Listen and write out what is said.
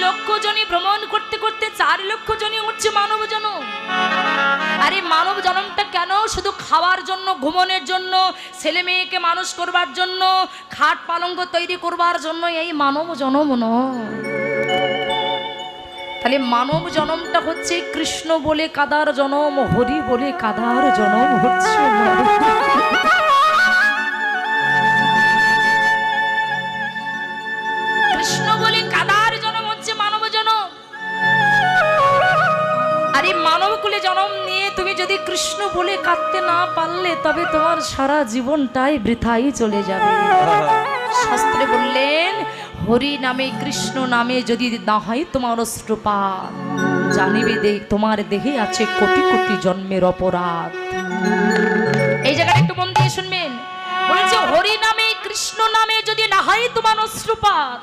লক্ষ জনই ভ্রমণ করতে করতে 4 লক্ষ জনই হচ্ছে মানব জনম। আরে মানব জনমটা কেন? শুধু খাওয়ার জন্য, ঘুমানোর জন্য, ছেলে মেয়েকে মানুষ করবার জন্য, খাট পালঙ্ক তৈরি করবার জন্য এই মানব জনম নয়। তাহলে মানব জনমটা হচ্ছে কৃষ্ণ বলে কাদার জনম, হরি বলে কাদার জনম হচ্ছে। কৃষ্ণ বলে কাদার জনম হচ্ছে মানব জনম। আর এই মানব কুলে জনম নিয়ে তুমি যদি কৃষ্ণ বলে কাঁদতে না পারলে তবে তোমার সারা জীবনটাই বৃথাই চলে যাবে। শাস্ত্রে বললেন, হরি নামে কৃষ্ণ নামে যদি না হয় তোমার অশ্রুপাত, জানিবে তোমার দেহে আছে কোটি কোটি জন্মের অপরাধ। এই জায়গাটা একটু মন দিয়ে শুনবেন। বলেছে হরি নামে কৃষ্ণ নামে যদি না হয় তোমার অশ্রুপাত,